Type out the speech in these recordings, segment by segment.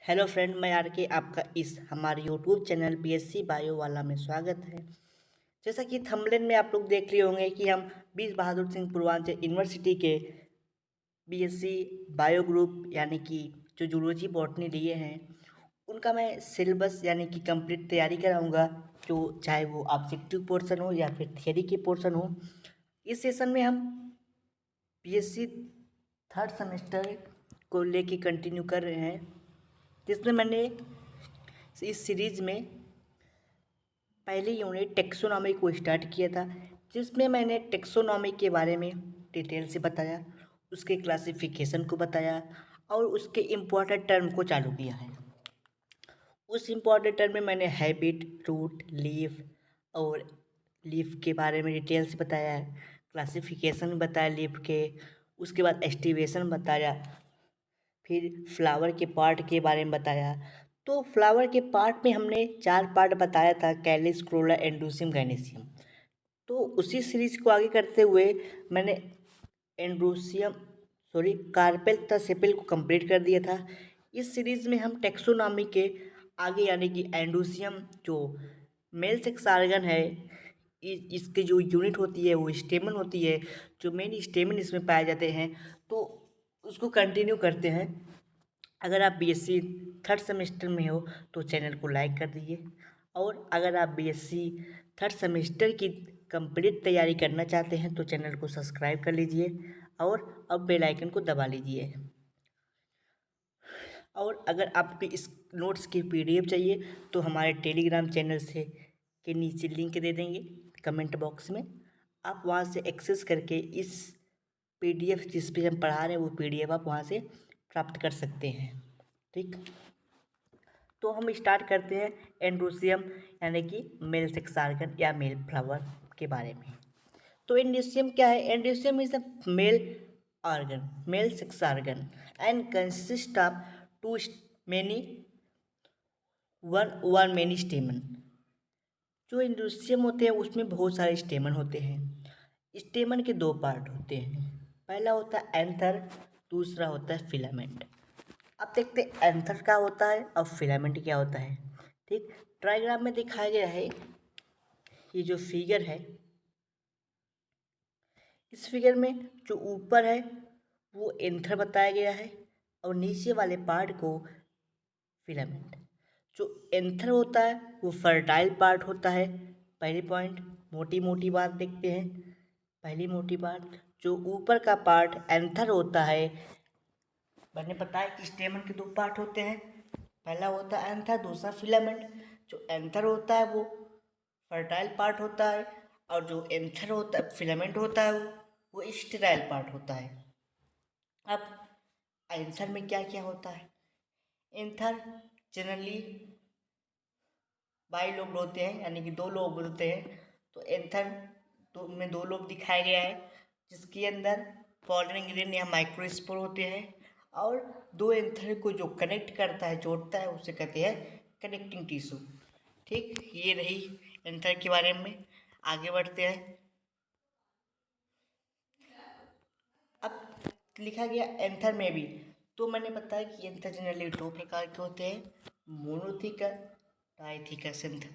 Hello friend, मैं are के आपका इस हमारे यूट्यूब चैनल बीएससी बायो वाला में स्वागत है। जैसा कि थंबनेल में आप लोग देख रहे होंगे कि हम बीस बहादुर सिंह पूर्वांचल यूनिवर्सिटी के बीएससी बायो ग्रुप यानी कि जो जूलॉजी बॉटनी लिए हैं उनका मैं सिलेबस यानी कि कंप्लीट तैयारी कराऊंगा, जो चाहे वो ऑब्जेक्टिव पोर्शन हो या फिर थियरी के पोर्शन हो। इस सेशन में हम बीएससी थर्ड सेमेस्टर को लेके कंटिन्यू कर रहे हैं, जिसमें मैंने इस सीरीज में पहली यूनिट टेक्सोनॉमी को स्टार्ट किया था, जिसमें मैंने टेक्सोनॉमी के बारे में डिटेल से बताया, उसके क्लासिफिकेशन को बताया और उसके इम्पोर्टेंट टर्म को चालू किया है। उस इम्पोर्टेंट टर्म में मैंने हैबिट, रूट, लीफ और लीफ के बारे में डिटेल से बताया, क्लासिफिकेशन बताया लीफ के, उसके बाद एस्टिवेशन बताया, फिर फ्लावर के पार्ट के बारे में बताया। तो फ्लावर के पार्ट में हमने 4 पार्ट बताया था, कैलिस, क्रोला, एंड्रोसियम, गाइनेसियम। तो उसी सीरीज को आगे करते हुए मैंने एंड्रोसियम कार्पेल तथा सेपेल को कंप्लीट कर दिया था। इस सीरीज में हम टेक्सोनॉमी के आगे यानी कि एंड्रोसियम जो मेल सेक्स ऑर्गन है, इसकी जो यूनिट होती है वो स्टेमन होती है, जो मेन स्टेमन इसमें पाए जाते हैं, तो उसको कंटिन्यू करते हैं। अगर आप बीएससी थर्ड सेमेस्टर में हो तो चैनल को लाइक कर दीजिए, और अगर आप बीएससी थर्ड सेमेस्टर की कंप्लीट तैयारी करना चाहते हैं तो चैनल को सब्सक्राइब कर लीजिए और अब बेल आइकन को दबा लीजिए। और अगर आपको इस नोट्स की पीडीएफ चाहिए तो हमारे टेलीग्राम चैनल से के नीचे लिंक दे देंगे कमेंट बॉक्स में, आप वहाँ से एक्सेस करके इस पीडीएफ जिस पे हम पढ़ा रहे हैं वो पीडीएफ आप वहाँ से प्राप्त कर सकते हैं। ठीक, तो हम स्टार्ट करते हैं एंड्रोसियम यानी कि मेल सेक्स ऑर्गन या मेल फ्लावर के बारे में। तो एंड्रोसियम क्या है? Androecium is a male organ, male sex organ and consist of two many one many stamen. जो एंड्रोसियम होते हैं उसमें बहुत सारे स्टेमन होते हैं। स्टेमन के 2 पार्ट होते हैं, पहला होता है एंथर, दूसरा होता है फिलामेंट। अब देखते हैं एंथर क्या होता है और फिलामेंट क्या होता है। ठीक, डायग्राम में दिखाया गया है, ये जो फिगर है, इस फिगर में जो ऊपर है वो एंथर बताया गया है और नीचे वाले पार्ट को फिलामेंट। जो एंथर होता है वो फर्टाइल पार्ट होता है। पहली पॉइंट, मोटी मोटी बात देखते हैं। पहली मोटी बात, जो ऊपर का पार्ट एंथर होता है, मैंने बताया कि स्टेमन के 2 पार्ट होते हैं, पहला होता है एंथर, दूसरा फिलामेंट। जो एंथर होता है वो फर्टाइल पार्ट होता है और जो एंथर होता है फिलामेंट होता है वो स्टेराइल पार्ट होता है। अब एंथर में क्या क्या होता है? एंथर जनरली बाई लोब होते हैं, यानी कि 2 लोब होते हैं। तो एंथर में 2 लोब दिखाया गया है, जिसके अंदर फॉलोइंग ग्रेन या माइक्रोस्पोर होते हैं, और 2 एंथर को जो कनेक्ट करता है, जोड़ता है, उसे कहते हैं कनेक्टिंग टिश्यू। ठीक, ये रही एंथर के बारे में। आगे बढ़ते हैं। अब लिखा गया एंथर में भी, तो मैंने बताया कि एंथर जनरली 2 प्रकार के होते हैं, monothecous, डाइथिकस anther.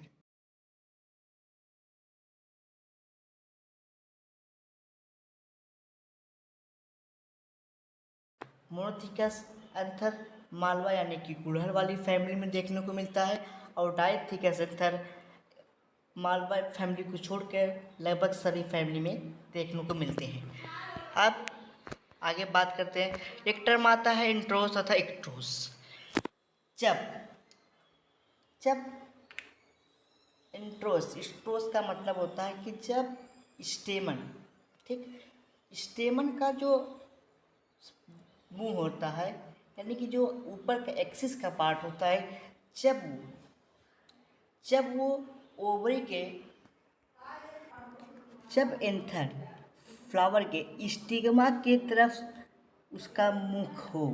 Monothecous anther Malwa यानी कि गुड़हल वाली फैमिली में देखने को मिलता है, और डाइथिकस एंथर मालवा फैमिली को छोड़कर लगभग सभी फैमिली में देखने को मिलते हैं। अब आगे बात करते हैं। एक टर्म आता है इंट्रोस तथा एक्ट्रोस। जब जब इंट्रोस, इंट्रोस का मतलब होता है कि जब स्टेमन, ठीक, स्टेमन का जो मुंह होता है, यानी कि जो ऊपर का एक्सिस का पार्ट होता है, जब वो ओवरी के, जब एंथर फ्लावर के स्टिग्मा के तरफ उसका मुख हो,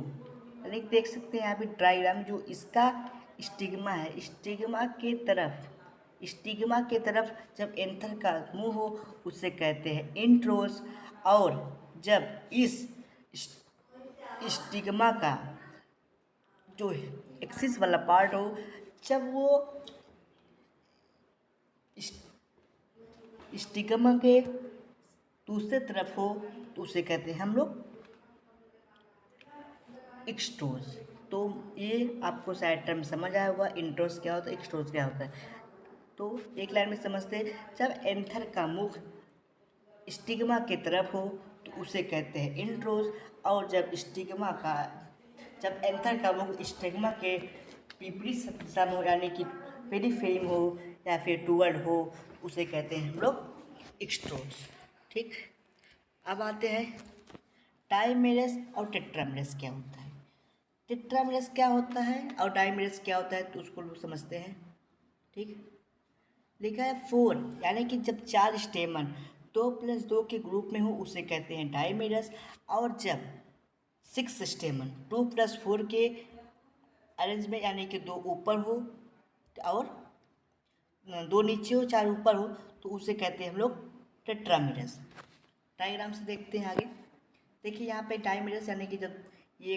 यानी देख सकते हैं यहाँ पे डायग्राम, जो इसका स्टिग्मा है, स्टिग्मा के तरफ जब एंथर का मुंह हो उसे कहते हैं इंट्रोस। और जब इस स्टिग्मा का जो एक्सिस वाला पार्ट हो, जब वो स्टिग्मा के दूसरे तरफ हो तो उसे कहते हैं हम लोग एक्सट्रोज। तो ये आपको शायद टर्म समझ आया होगा, इंट्रोज क्या होता है, एक्सट्रोज क्या होता है। तो एक लाइन में समझते हैं, जब एंथर का मुख स्टिग्मा की तरफ हो तो उसे कहते हैं इंट्रोज, और जब एंथर का मुख स्टिग्मा के विपरीत दिशा में हो, यानी कि पेरिफेरी में हो या फिर टूवर्ड हो, उसे कहते हैं हम लोग एक्सट्रोज। ठीक, अब आते हैं डायमेरस और टेट्रामेरस क्या होता है। टेट्रामेरस क्या होता है और डायमेरस क्या होता है, तो उसको लोग समझते हैं। ठीक, लिखा है 4, यानी कि जब 4 स्टेमन 2+2 के ग्रुप में हो उसे कहते हैं डायमेरस, और जब 6 स्टेमन 2+4 के अरेंज में, यानी कि 2 ऊपर हो और 2 नीचे हो 4 ऊपर हो, तो उसे कहते हैं हम लोग टेट्रामेरस। डायग्राम से देखते हैं आगे। देखिए यहाँ पे डायमेरस यानी कि जब ये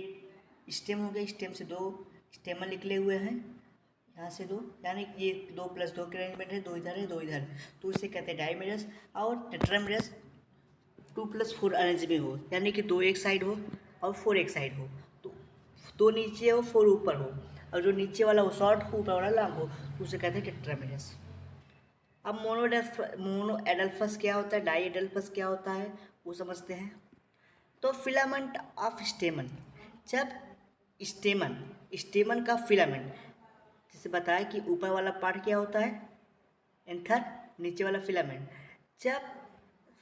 स्टेम हो गया, स्टेम से 2 स्टेमन निकले हुए हैं, यहाँ से 2, यानी कि ये 2+2 के अरेंजमेंट है, 2 इधर है 2 इधर, तो उसे कहते हैं डायमेरस। और टेट्रामेरस 2+4 अरेंज में हो, यानी कि 2 एक साइड हो और 4 एक साइड हो, तो 2 नीचे हो 4 ऊपर हो, और जो नीचे वाला वो शॉर्ट हो ऊपर वाला लॉन्ग हो, तो उसे कहते हैं टेट्रामेरस। अब मोनो एडल्फस क्या होता है, डाई एडल्फस क्या होता है, वो समझते हैं। तो फिलामेंट ऑफ स्टेमन, जब स्टेमन का फिलामेंट, जैसे बताया कि ऊपर वाला पार्ट क्या होता है एंथर, नीचे वाला फिलामेंट, जब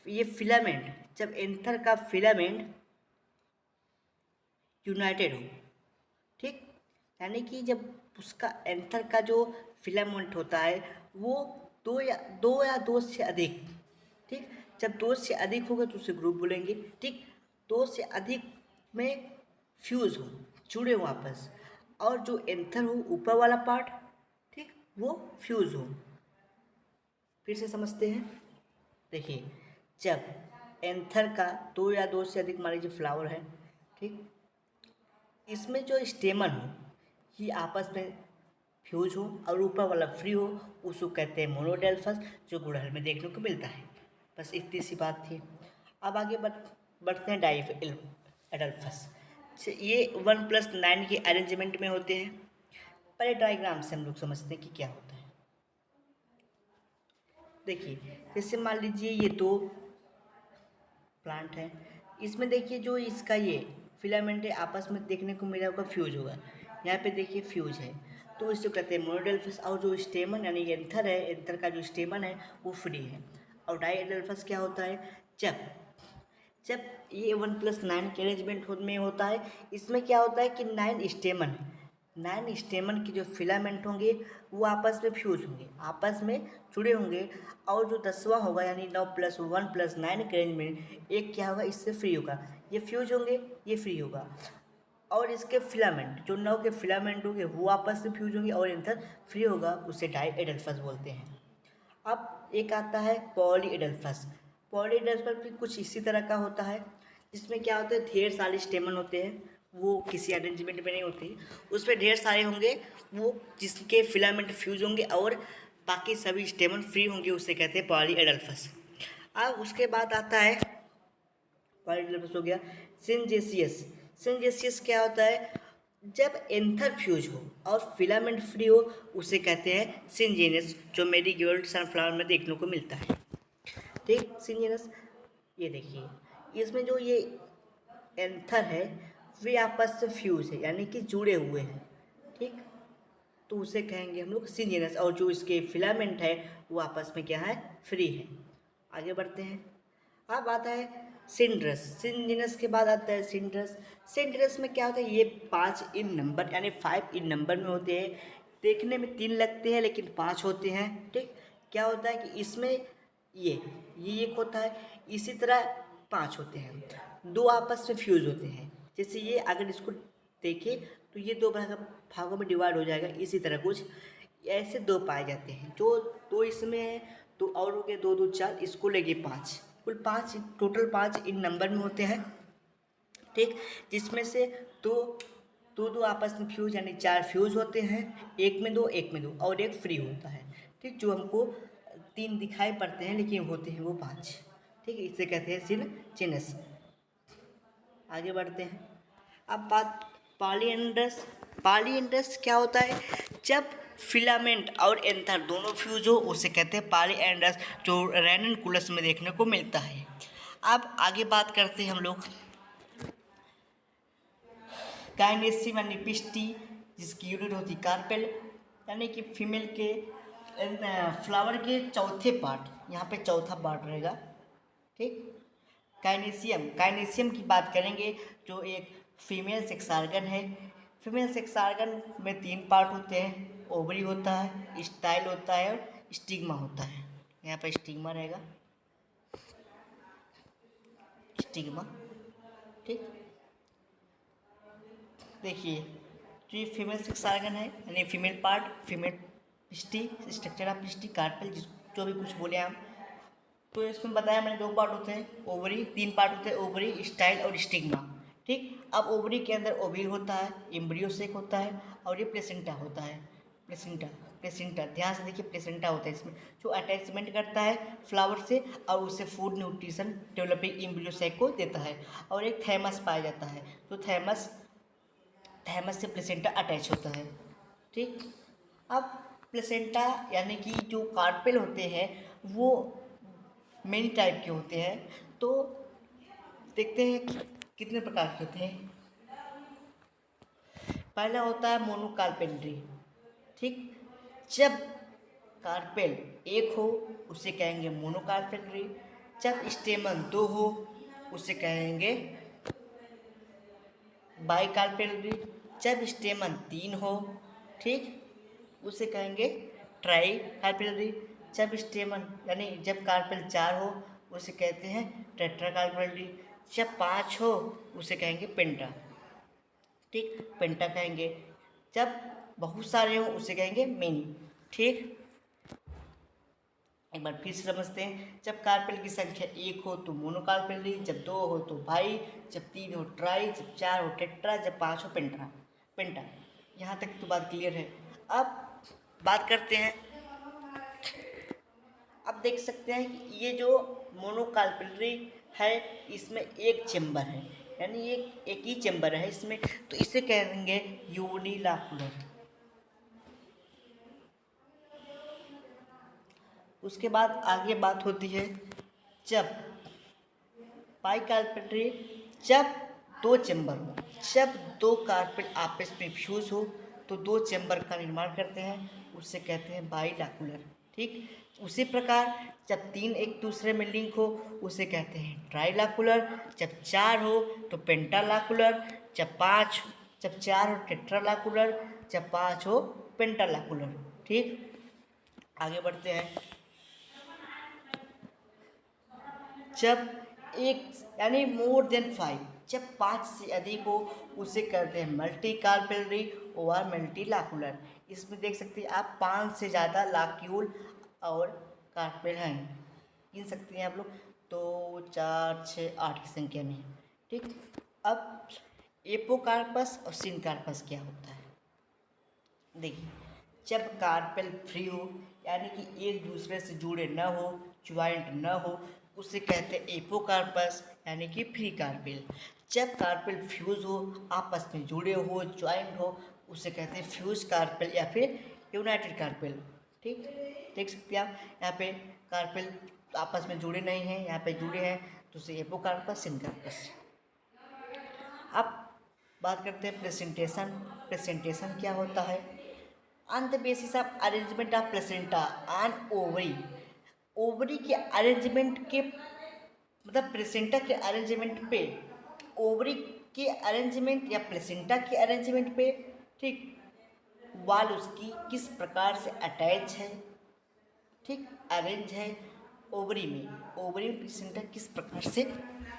ये फिलामेंट, जब एंथर का फिलामेंट यूनाइटेड हो, ठीक, यानी कि जब उसका एंथर का जो फिलामेंट होता है वो दो या दो से अधिक, ठीक, जब 2 से अधिक होगा तो उसे ग्रुप बोलेंगे। ठीक, 2 से अधिक में फ्यूज हो, जुड़े हो आपस, और जो एंथर हो ऊपर वाला पार्ट, ठीक, वो फ्यूज हो। फिर से समझते हैं। देखिए, जब एंथर का 2 या 2 से अधिक, मान लीजिए फ्लावर है, ठीक, इसमें जो स्टेमन हो ये आपस में फ्यूज हो और ऊपर वाला फ्री हो, उसको कहते हैं मोनोडेल्फस, जो गुड़हल में देखने को मिलता है। बस इतनी सी बात थी। अब आगे बढ़ते हैं डाई एडल्फस। ये 1+9 के अरेंजमेंट में होते हैं। पहले डायग्राम से हम लोग समझते हैं कि क्या होता है। देखिए, जैसे मान लीजिए ये 2 प्लांट है, इसमें देखिए जो इसका ये फिलामेंट है आपस में देखने को मिला होगा फ्यूज होगा, यहाँ पे देखिए फ्यूज है, तो इसको कहते हैं मोनोडेल्फस। और जो स्टेमन यानी एंथर है, एंथर का जो स्टेमन है वो फ्री है। और डाइडेल्फस क्या होता है, जब जब ये 1+9 के अरेंजमेंट में होता है, इसमें क्या होता है कि 9 स्टेमन के जो फिलामेंट होंगे वो आपस में फ्यूज होंगे, आपस में जुड़े होंगे, और जो 10वां होगा यानी 9+1+9 के अरेंजमेंट, एक क्या होगा इससे फ्री होगा, ये फ्यूज होंगे ये फ्री होगा, और इसके फिलामेंट जो 9 के फिलामेंट होंगे वो आपस में फ्यूज होंगे और एंथर फ्री होगा, उसे डाई एडल्फस बोलते हैं। अब एक आता है पॉलीएडल्फस। पॉलीएडल्फस भी कुछ इसी तरह का होता है, जिसमें क्या होता है ढेर सारे स्टेमन होते हैं, वो किसी अरेंजमेंट में नहीं होती, उसमें ढेर सारे होंगे, वो जिसके फिलामेंट फ्यूज होंगे और बाकी सभी स्टेमन फ्री होंगे, उसे कहते हैं पॉलीएडल्फस। अब उसके बाद आता है, पॉलीएडल्फस हो गया। सिंजेसियस। सिंजेसियस क्या होता है, जब एंथर फ्यूज हो और फिलामेंट फ्री हो, उसे कहते हैं सिंजेनस, जो मेरीगोल्ड सनफ्लावर में देखने को मिलता है। ठीक, सिंजेनस। ये देखिए, इसमें जो ये एंथर है वे आपस से फ्यूज है, यानी कि जुड़े हुए हैं, ठीक, तो उसे कहेंगे हम लोग सिंजेनस, और जो इसके फिलामेंट है वो आपस में क्या है, फ्री है। आगे बढ़ते हैं। अब आता है सिंड्रस। सिंजिनस के बाद आता है सिंड्रस। सिंड्रस में क्या होता है, ये 5 इन नंबर यानी 5 इन नंबर में होते हैं, देखने में 3 लगते हैं लेकिन 5 होते हैं। ठीक, क्या होता है कि इसमें ये एक होता है, इसी तरह 5 होते हैं, 2 आपस में फ्यूज होते हैं। जैसे ये अगर इसको देखिए तो ये 2 भागों में डिवाइड हो जाएगा, इसी तरह कुछ ऐसे 2 पाए जाते हैं, जो 2 इसमें है, तो और हो गए 2 2 4, इसको लेके 5, कुल 5, टोटल 5 इन नंबर में होते हैं। ठीक, जिसमें से 2 दो दो आपस में फ्यूज यानी 4 फ्यूज होते हैं, एक में दो और एक फ्री होता है। ठीक, जो हमको 3 दिखाई पड़ते हैं लेकिन होते हैं वो 5। ठीक है, इसे कहते हैं सिनचिनस। आगे बढ़ते हैं। अब बात पॉलीएंड्रस। पॉलीएंड्रस क्या होता है? जब फिलामेंट और एंथर दोनों फ्यूज हो उसे कहते हैं पॉलीएंड्रस, जो रेननकुलस में देखने को मिलता है। अब आगे बात करते हैं हम लोग गायनेसियम यानी पिस्टी, जिसकी यूनिट होती कार्पेल, यानी कि फीमेल के फ्लावर के चौथे पार्ट, यहाँ पे चौथा पार्ट रहेगा। ठीक, काइनेसियम की बात करेंगे, जो एक फीमेल सेक्स ऑर्गन है। फीमेल सेक्स ऑर्गन में 3 पार्ट होते हैं, ओवरी होता है, स्टाइल होता है और स्टिग्मा होता है। यहाँ पे स्टिग्मा रहेगा, स्टिग्मा। ठीक, देखिए जो ये फीमेल सेक्स ऑर्गन है यानी female part, female pistil, structure of pistil, carpel, जो भी कुछ बोले हम, तो इसमें बताया मैंने 2 पार्ट होते हैं, ओवरी 3 पार्ट होते हैं, ओवरी, स्टाइल और स्टिग्मा। ठीक, अब ओवरी के अंदर ओव्यूल होता है, एम्ब्रियो सेक होता है और ये प्लेसेंटा होता है। प्लेसेंटा ध्यान से देखिए, प्लेसेंटा होता है इसमें, जो अटैचमेंट करता है फ्लावर से और उससे food nutrition developing embryo sac को देता है। और एक थैमस पाया जाता है, जो थैमस से प्लेसेंटा अटैच होता है। ठीक, अब प्लेसेंटा यानी कि जो कार्पेल होते हैं वो मेनी टाइप के होते हैं। तो देखते हैं कि कितने प्रकार के होते हैं। पहला होता है मोनोकार्पेलरी। ठीक, जब कार्पेल एक हो उसे कहेंगे मोनोकार्पेलरी। जब स्टेमन 2 हो उसे कहेंगे बाइकार्पेलरी। जब स्टेमन 3 हो, ठीक, उसे कहेंगे ट्राई कार्पेलरी। जब स्टेमन यानी जब कार्पेल 4 हो उसे कहते हैं टेट्रा कार्पेलरी। जब 5 हो उसे कहेंगे पेंटा। ठीक, पेंटा कहेंगे। जब बहुत सारे हो उसे कहेंगे मेनी। ठीक, एक बार फिर से समझते हैं। जब कार्पेल की संख्या 1 हो तो मोनोकार्पेलरी, जब 2 हो तो बाई, जब 3 हो ट्राई, जब 4 हो टेट्रा, जब 5 हो पेंटा। यहाँ तक तो बात क्लियर है। अब बात करते हैं, अब देख सकते हैं कि ये जो मोनोकार्पेलरी है इसमें एक चेम्बर है, यानी एक ही चेम्बर है इसमें, तो इसे कहेंगे यूनिलाकुलर। उसके बाद आगे बात होती है जब बाइकार्पेलरी, जब 2 चेम्बर हो, जब 2 कार्पेल आपस में फ्यूज हो तो 2 चेम्बर का निर्माण करते हैं, उससे कहते हैं बाइलाकुलर। ठीक, उसी प्रकार जब 3 एक दूसरे में लिंक हो उसे कहते हैं ट्राइलाकुलर। जब 4 हो तो पेंटालाकुलर। जब 4 हो टेट्रालाकुलर। जब 5 हो पेंटालाकुलर। ठीक, आगे बढ़ते हैं। जब एक यानी मोर देन 5, जब 5 से अधिक हो उसे कहते हैं मल्टी कार्पेलरी और मल्टीलाकुलर। इसमें देख सकते हैं आप 5 से ज़्यादा लाक्यूल और कार्पेल हैं, गिन सकते हैं आप लोग, 2 4 6 8 की संख्या में। ठीक, अब एपोकार्पस और सिनकार्पस क्या होता है? देखिए, जब कार्पेल फ्री हो यानी कि एक दूसरे से जुड़े न हो, ज्वाइंट न हो, उसे कहते हैं एपोकार्पस यानी कि फ्री कार्पेल। जब कार्पेल फ्यूज हो, आपस में जुड़े हो, ज्वाइंट हो, उसे कहते हैं फ्यूज कार्पेल या फिर यूनाइटेड कार्पेल। ठीक, देख सकते हैं आप यहाँ पे कार्पेल आपस में जुड़े नहीं हैं, यहाँ पे जुड़े हैं तो उसे एपोकार्पस, सिनकार्पस। अब बात करते हैं प्रेजेंटेशन। प्रेजेंटेशन क्या होता है? On the basis of arrangement of placenta on ovary, ovary के अरेंजमेंट के मतलब प्लेसेंटा के अरेंजमेंट पे, ओवरी के अरेंजमेंट या प्लेसेंटा के अरेंजमेंट पे, ठीक, वाल उसकी किस प्रकार से अटैच है, ठीक, अरेंज है ओवरी में प्लेसेंटा किस प्रकार से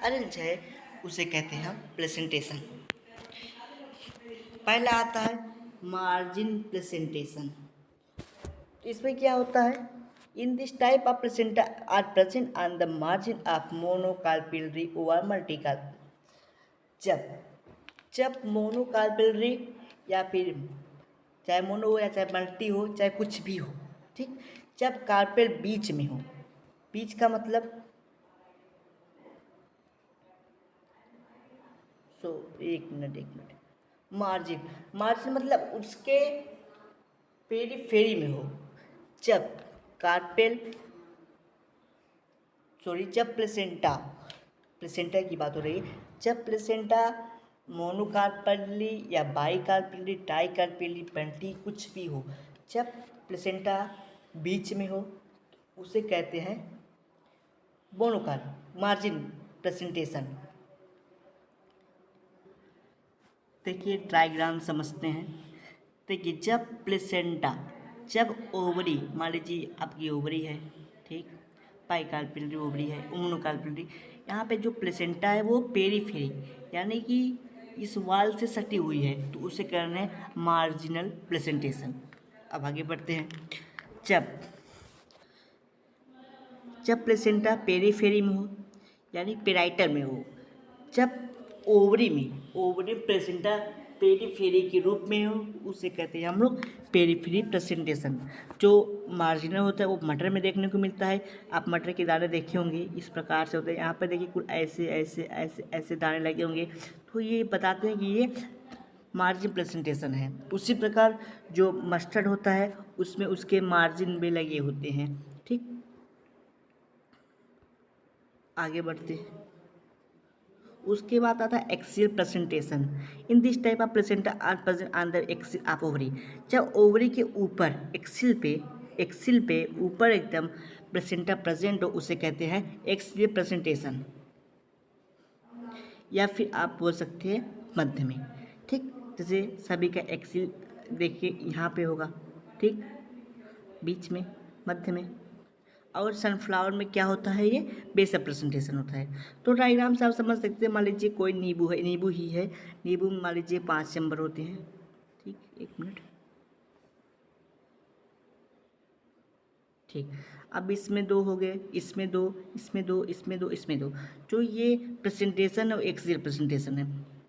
अरेंज है, उसे कहते हैं हम प्लेसेंटेशन। पहला आता है मार्जिन प्रेजेंटेशन। इसमें क्या होता है? In this type of placenta are present on the margin of monocarpellary over multicarpel. जब जब मोनोकार्पेलरी या फिर चाहे मोनो हो या चाहे मल्टी हो चाहे कुछ भी हो, ठीक, जब कार्पेल बीच में हो, बीच का मतलब एक मिनट, मार्जिन, मार्जिन मतलब उसके पेरीफेरी में हो। जब कार्पेल जब प्लेसेंटा, प्लेसेंटा की बात हो रही है, जब प्लेसेंटा मोनोकार्पेली या बाईकार्पेली, डाईकार्पेली, पेंटी कुछ भी हो, जब प्लेसेंटा बीच में हो उसे कहते हैं मोनोकार्प मार्जिन प्रेजेंटेशन। देखिए डायग्राम समझते हैं। देखिए जब प्लेसेंटा, जब ओवरी, मान लीजिए आपकी ओवरी है, ठीक, बाईकार्पेली ओवरी है, मोनोकार्पेली, यहाँ पे जो प्लेसेंटा है वो पेरीफेरी यानी कि इस वाल से सटी हुई है, तो उसे कहना है मार्जिनल प्रेजेंटेशन। अब आगे बढ़ते हैं। जब प्लेसेंटा पेरीफेरी में हो यानी पेराइटल में हो, जब ओवरी में, ओवरी प्लेसेंटा पेरीफेरी के रूप में हो, उसे कहते हैं हम लोग पेरीफेरी प्रेजेंटेशन। जो मार्जिनल होता है वो मटर में देखने को मिलता है। आप मटर के दाने देखे होंगे, इस प्रकार से होते हैं। यहाँ पर देखिए कुछ ऐसे ऐसे ऐसे ऐसे दाने लगे होंगे, तो ये बताते हैं कि ये मार्जिन प्रेजेंटेशन है। उसी प्रकार जो मस्टर्ड होता है उसमें उसके मार्जिन भी लगे होते हैं, ठीक। आगे बढ़ते हैं। उसके बाद आता है axile presentation. In this type of placenta are present on the axil of ovary. जब ओवरी के ऊपर एक्सिल पे ऊपर एकदम प्लेसेंटा प्रेजेंट हो, उसे कहते हैं एक्सियल प्रेजेंटेशन, या फिर आप बोल सकते हैं मध्य में, ठीक। जैसे सभी का एक्सिल देखिए यहाँ पे होगा, ठीक, बीच में, मध्य में। और सनफ्लावर में क्या होता है, ये बेस प्रेजेंटेशन होता है। तो डायग्राम से आप समझ सकते हैं। मान लीजिए कोई नींबू है, नींबू ही है, नींबू में मान लीजिए 5 चैम्बर होते हैं, ठीक, एक मिनट, ठीक। अब इसमें 2 हो गए, इसमें 2, इसमें 2, इसमें 2, इसमें 2, जो ये प्रेजेंटेशन है एक्सियल प्रेजेंटेशन है,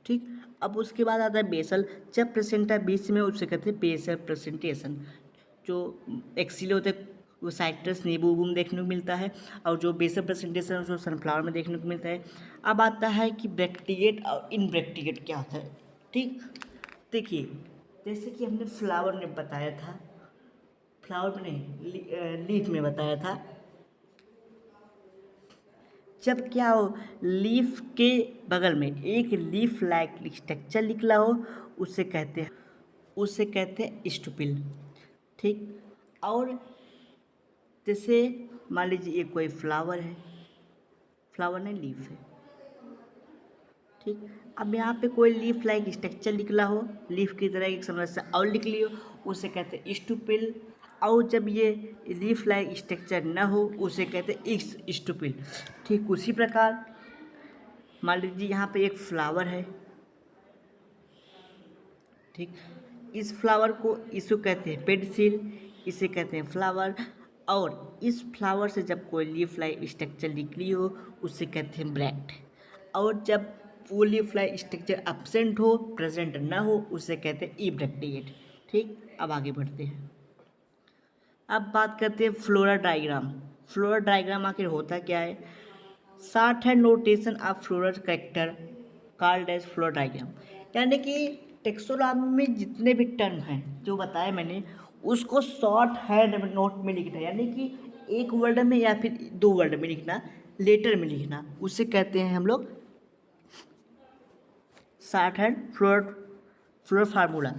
ठीक। अब उसके बाद आता है बेसल। जब प्रेजेंटा बीच में उसे कहते हैं बेसल प्रेजेंटेशन। जो एक्सिल होते हैं वो साइट्रस नींबू उबू में देखने को मिलता है, और जो बेसल प्रेजेंटेशन जो सनफ्लावर में देखने को मिलता है। अब आता है कि ब्रैक्टिएट और इनब्रैक्टिएट क्या होता है, ठीक। देखिए जैसे कि हमने फ्लावर में बताया था, फ्लावर में नहीं, लीफ में बताया था, जब क्या हो, लीफ के बगल में एक लीफ लाइक स्ट्रक्चर निकला हो, उसे कहते हैं स्टुपिल, ठीक। और जैसे मान लीजिए ये कोई फ्लावर है, फ्लावर नहीं लीफ है, ठीक। अब यहाँ पे कोई लीफ लाइक स्ट्रक्चर निकला हो, लीफ की तरह एक समस्या और निकली हो, उसे कहते हैं स्टुपिल। और जब ये लीफ लाइक स्ट्रक्चर न हो, उसे कहते हैं स्टुपिल, ठीक। उसी प्रकार मान लीजिए यहाँ पे एक फ्लावर है, ठीक। इस फ्लावर को इसको कहते हैं पेडिसिल, इसे कहते हैं फ्लावर। और इस फ्लावर से जब कोई लीफ लाइक स्ट्रक्चर निकली हो, उसे कहते हैं ब्रैक्ट। और जब वो लीफ लाइक स्ट्रक्चर एब्सेंट हो, प्रेजेंट ना हो, उसे कहते हैं इब्रैक्टिएट, ठीक। अब आगे बढ़ते हैं। अब बात करते हैं फ्लोरा डायग्राम। फ्लोरा डायग्राम आखिर होता क्या है? Short hand notation of floral character called as flora diagram. यानी कि टेक्सोनॉमी में जितने भी टर्म हैं जो बताए मैंने, उसको शॉर्ट हैंड नोट में लिखना है, यानी कि एक वर्ड में या फिर 2 वर्ड में लिखना, लेटर में लिखना, उसे कहते हैं हम लोग शॉर्ट हैंड फ्लोर फार्मूला,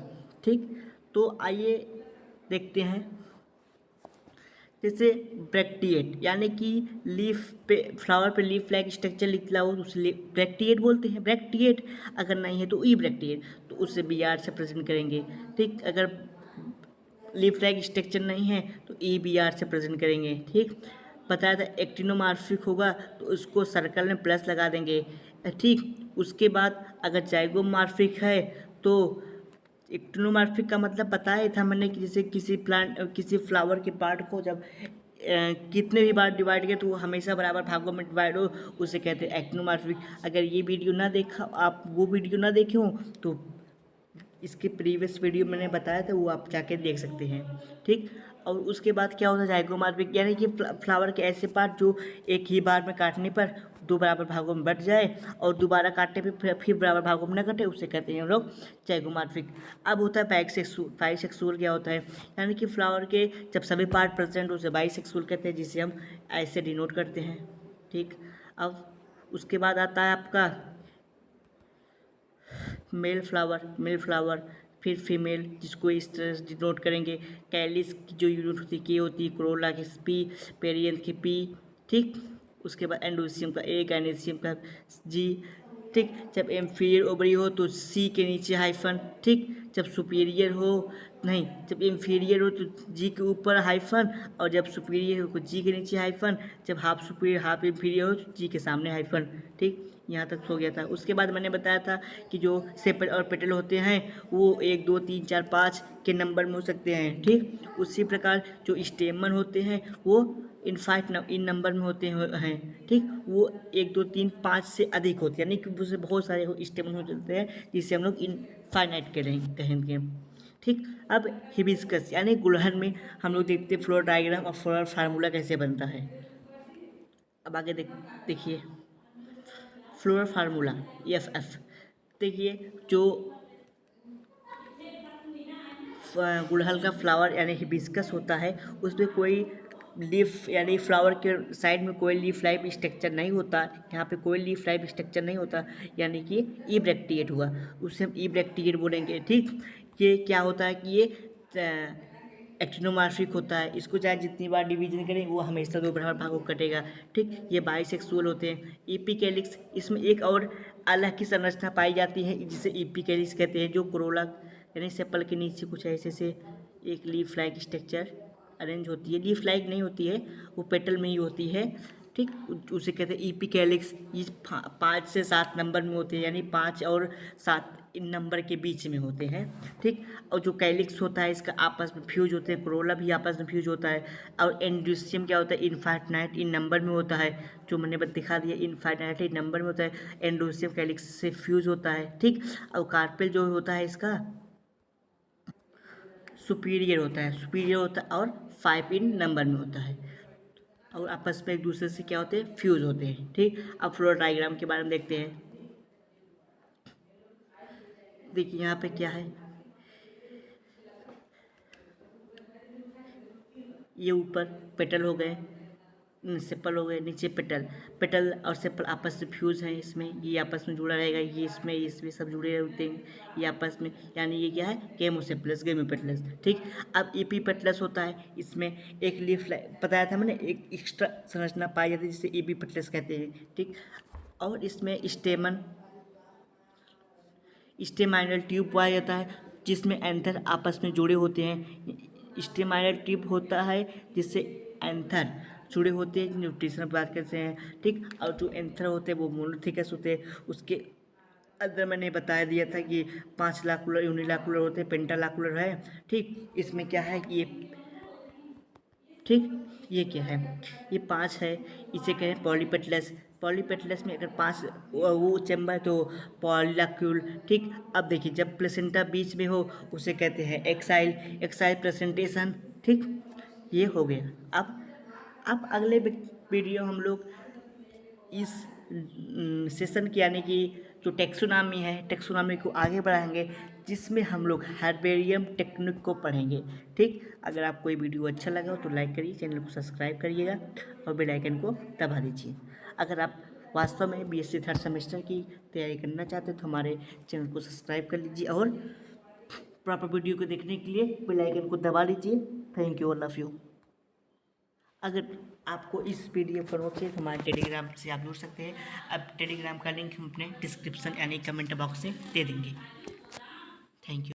ठीक। तो आइए देखते हैं। जैसे ब्रैक्टिएट, यानी कि लीफ पे, फ्लावर पे लीफ लाइक स्ट्रक्चर निकला हो तो उसे ब्रैक्टिएट बोलते हैं। ब्रैक्टिएट अगर नहीं है तो ई ब्रैक्टिएट, तो उसे बी आर से प्रेजेंट करेंगे, ठीक। अगर लीफ लाइक स्ट्रक्चर नहीं है तो ई बी आर से प्रेजेंट करेंगे, ठीक। बताया था एक्टिनोमार्फिक होगा तो उसको सर्कल में प्लस लगा देंगे, ठीक। उसके बाद अगर जाइगोमार्फिक है तो एक्टिनोमार्फिक का मतलब बताया था मैंने कि जैसे किसी प्लांट, किसी फ्लावर के पार्ट को जब कितने भी बार डिवाइड किया तो वो हमेशा बराबर भागों में डिवाइड हो, उसे कहते हैं एक्टिनोमॉर्फिक। अगर ये वीडियो ना देखा, आप वो वीडियो ना देखे हो तो इसके प्रीवियस वीडियो मैंने बताया था, वो आप जाके देख सकते हैं। ठीक, और उसके बाद क्या होता है जाइगोमॉर्फिक, यानी कि फ्लावर के ऐसे पार्ट जो एक ही बार में काटने पर दो बराबर भागों में बट जाए और दोबारा काटने पे फिर बराबर भागों में न कटे, उसे कहते हैं हम लोग जाइगोमॉर्फिक। अब होता है बाइसेक्सुअल क्या होता है, यानी कि फ्लावर के जब सभी पार्ट प्रेजेंट हो उसे बाइसेक्सुअल कहते हैं, जिसे हम ऐसे डिनोट करते हैं। ठीक, अब उसके बाद आता है आपका मेल फ्लावर, फिर फीमेल, जिसको इस तरह से डिनोट करेंगे। कैलिस की जो यूनिट होती है के होती है, कोरोला की पी, पेरियंथ की पी। ठीक, उसके बाद एंडोसियम का ए, गायनेसियम का जी। ठीक, जब एम्फीरियर ओवरी हो तो सी के नीचे हाइफन। ठीक, जब सुपीरियर हो, नहीं, जब इंफीरियर हो तो जी के ऊपर हाइफन, और जब सुपीरियर हो तो जी के नीचे हाइफन, जब हाफ सुपीरियर हाफ इंफीरियर हो तो जी के सामने हाइफन। ठीक, यहाँ तक हो गया था। उसके बाद मैंने बताया था कि जो सेपल और पेटल होते हैं वो 1 2 3 4 5 के नंबर में हो सकते हैं। ठीक, उसी प्रकार जो स्टेमन होते हैं वो इन नंबर में होते हैं। ठीक, वो 1 2 3 5 से अधिक होते हैं, यानी कि उससे बहुत सारे स्टेमन हो जाते हैं, जिसे हम लोग इनफाइनाइट कहेंगे। ठीक, अब हिबिस्कस यानी गुड़हल में हम लोग देखते हैं फ्लोर डायग्राम और फ्लोर फार्मूला कैसे बनता है। अब आगे देखिए फ्लोर फार्मूला एफ। देखिए जो गुड़हल का फ्लावर यानी हिबिस्कस होता है उसमें कोई लीफ यानी फ्लावर के साइड में कोई लीफ लाइफ स्ट्रक्चर नहीं होता। यहाँ पे कोई लीफ लाइफ स्ट्रक्चर नहीं होता, यानी कि इब्रेक्टिएट हुआ, उससे हम इब्रेक्टिएट बोलेंगे। ठीक, ये क्या होता है कि ये एक्टिनोमॉर्फिक होता है, इसको चाहे जितनी बार डिवीजन करें वो हमेशा दो बराबर भागों में कटेगा। ठीक, ये बाइसेक्सुअल होते हैं। एपिकैलिक्स, इसमें एक और अलग की संरचना पाई जाती है जिसे एपिकैलिक्स कहते हैं, जो कोरोला यानी सेपल के नीचे कुछ ऐसे से एक लीफ लाइक स्ट्रक्चर अरेंज होती है। लीफ लाइक नहीं होती है, वो पेटल में ही होती है। ठीक, उसे कहते हैं एपिकैलिक्स। ये 5 से 7 नंबर में होते हैं, यानी 5 और 7 इन नंबर के बीच में होते हैं। ठीक, और जो कैलिक्स होता है इसका आपस में फ्यूज होते हैं, कोरोला भी आपस में फ्यूज होता है। और एंड्यूसियम क्या होता है, इनफाइनाइट इन नंबर में होता है, जो मैंने दिखा दिया इनफाइनाइट इन नंबर में होता है। एंड्यूसियम कैलिक्स से फ्यूज होता है। ठीक, और कार्पेल जो होता है इसका सुपीरियर होता है और 5 इन नंबर में होता है, और आपस में एक दूसरे से क्या होते हैं, फ्यूज होते हैं। ठीक, अब फ्लोर डायग्राम के बारे में देखते हैं। देखिए यहाँ पे क्या है, ये ऊपर पेटल हो गए, सेपल हो गए, नीचे पेटल। पेटल और सेपल आपस में फ्यूज हैं, इसमें ये आपस में जुड़ा रहेगा, ये इसमें सब जुड़े होते हैं ये आपस में, यानी ये क्या है, केमोसेप्लस गेमियोपेटलस। ठीक, अब एपीपेटलस होता है, इसमें एक लीफ बताया था मैंने, एक एक्स्ट्रा संरचना पाई जाती है जिसे एपीपेटलस कहते हैं। ठीक, और इसमें स्टेमाइनल ट्यूब पाया जाता है, जिसमें एंथर आपस में जुड़े होते हैं। स्टेमाइनल ट्यूब होता है जिससे एंथर जुड़े होते हैं, न्यूट्रिशन की बात करते हैं। ठीक, और जो एंथर होते हैं वो मोनोथिकस होते हैं। उसके अंदर मैंने बताया दिया था कि 5 लाकुलर, यूनिलाकुलर होते हैं, पेंटालाकुलर है। ठीक, इसमें क्या है कि ये, ठीक, ये क्या है, ये 5 है, इसे कहें पॉलीपेटलस। पॉलीपेटलस में अगर 5 वो चैम्बर तो पॉलीलाक्यूल। ठीक, अब देखिए जब प्लेसेंटा बीच में हो उसे कहते हैं एक्साइल प्रेजेंटेशन। ठीक, ये हो गया। अब अगले वीडियो हम लोग इस सेशन की यानी कि जो टेक्सोनॉमी है, टेक्सोनॉमी को आगे बढ़ाएंगे, जिसमें हम लोग हर्बेरियम टेक्निक को पढ़ेंगे। ठीक, अगर आपको ये वीडियो अच्छा लगा हो तो लाइक करिए, चैनल को सब्सक्राइब करिएगा और बेल आइकन को दबा दीजिए। अगर आप वास्तव में बीएससी 3rd सेमेस्टर की तैयारी करना चाहते हैं तो हमारे चैनल को सब्सक्राइब कर लीजिए और प्रॉपर वीडियो को देखने के लिए बेल आइकन को दबा लीजिए। Thank you, all of you. अगर आपको इस PDF पर नोट चाहिए तो हमारे टेलीग्राम से आप जुड़ सकते हैं। अब टेलीग्राम का लिंक हम अपने डिस्क्रिप्शन यानी कमेंट बॉक्स में दे देंगे।